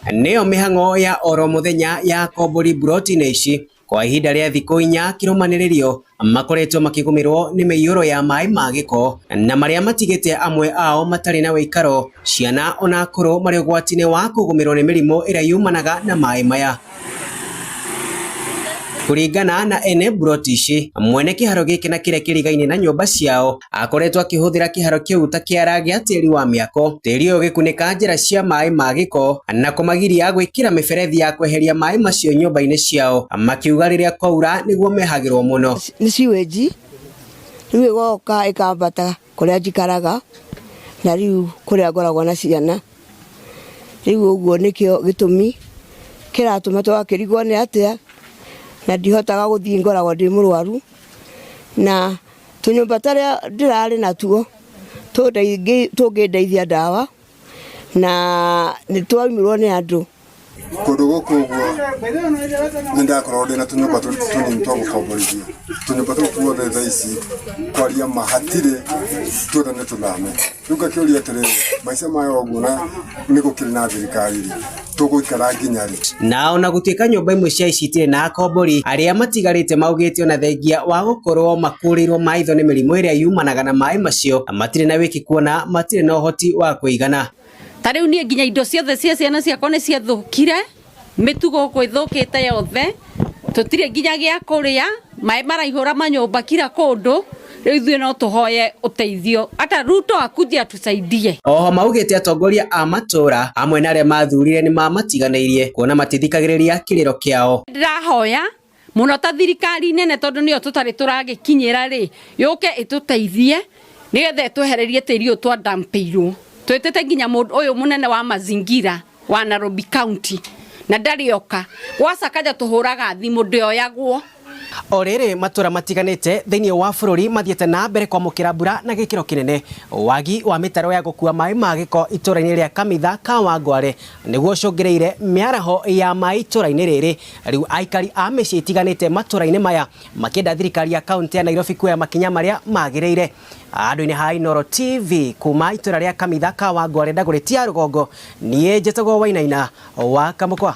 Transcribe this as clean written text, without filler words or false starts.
nĩyo mĩhang'o ya oro mũthenya ya Kombori Broti-inĩ ici kwa ihinda rĩa thikũ 4 kĩrũmanĩrĩrio makoretwo makĩgũmĩrwo nĩ mĩiyũro ya maĩ ma gĩko na marĩa matigĩte amwe ao matarĩ na wĩikaro, ciana ona akũrũ marĩ ũgwati-inĩ wa kũgũmĩrwo nĩ mĩrimũ ĩrĩa yumanaga na maĩ maya. Kuringana na ene Broti ici, mwene kĩharo gĩkĩ na kĩrĩa kĩrigaine na nyũmba ciao akoretwo akĩhũthĩra kĩharo kĩu ta kĩara gĩa tĩri wa mĩako, tĩri ũyũ ũgĩkunĩka njĩra cia maĩ ma gĩko na kũmagiria gwĩkĩra mĩberethi ya kweheria maĩ macio nyũmba-inĩ ciao, makiuga rĩrĩa kwaura nĩguo mehagĩrwo mũno. Nĩ siweji rĩu ĩgoka ĩkambata kũrĩa njikaraga na rĩu kũrĩa ngoragwo na ciana, rĩu ũguo nĩkĩo gĩtũmi kĩratũma twakĩrigwo nĩ atĩa na ndihotaga gũthiĩ, ngoragwo ndĩ mũrwaru na tũnyũmba tarĩa ndĩrarĩ natuo tũngĩndeithia ndawa na nĩ twaumirwo nĩ andũ. Kũndũ gũkũ ũguo nĩ ndakorwo ndĩ na tũnyũmba tũnini twa gũkomborithia, tũnyũmba tũu tuothe thaa ici kwaria mahatirĩ tuothe nĩ tũthame. Rĩu ngakĩũria atĩrĩrĩ, maica maya ũguo na nĩ gũkĩrĩ na thirikari tũgũikara nginya rĩ? Na ona gũtuĩka nyũmba imwe cia ici itirĩ na akombori, arĩa matigarĩte maugĩte ona thengia wa gũkorwo makũrĩirwo maitho nĩ mĩrimũ ĩrĩa yumanaga na maĩ macio, matirĩ na wĩki kuona matirĩ na ũhoti wa kũigana. Tarĩu niĩ nginya indo ciothe cia ciana ciakwa nĩ ciathũkire, mĩtugo ĩthũkĩte yothe, tũtirĩ nginya gĩa kũrĩa, maĩ maraihũra manyũmba kila kũndũ. Rĩu ithuĩ no tũhoye ũteithio, hata Ruto akuje atusaidie. Oho maugĩte atongoria a matũra amwe na arĩa mathurire nĩ mamatiganĩirie kuona matithikagĩrĩria kĩrĩro kĩao. Ndĩrahoya mũno ta thirikari nene tondũ nĩyo tũtarĩ tũragĩkinyĩra rĩ, yũke ĩtũteithie nĩgetha twehererie tĩri ũyũ twandampĩirwo. Twĩtĩte nginya mũndũ ũyũ mũnene wa mazingira wa Nairobi County na ndarĩ oka, gwacakaja tũhũraga thimũ ndĩoyagwo. O rĩrĩ matũra matiganĩte thĩinĩ wa bũrũri mathiĩte na mbere kwamũkĩra mbura na gĩkĩro kĩnene. Wagi wa mĩtaro ya gũkua maĩ ma gĩko itũra-inĩ rĩa Kamitha Kawangware nĩguo ũcũngĩrĩire mĩaraho ya maĩ itũra-inĩ rĩrĩ. Rĩu aikari a mĩciĩ itiganĩte matũra-inĩ maya makĩenda thirikari ya kaunti ya Nairobi kuoya makinya marĩa magĩrĩire. Handũ-inĩ ha Inooro TV kuma itũra rĩa Kamitha Kawangware Ndagũrĩti ya Rũgongo, niĩ njĩtagwo Wainaina wa Kamũkwa.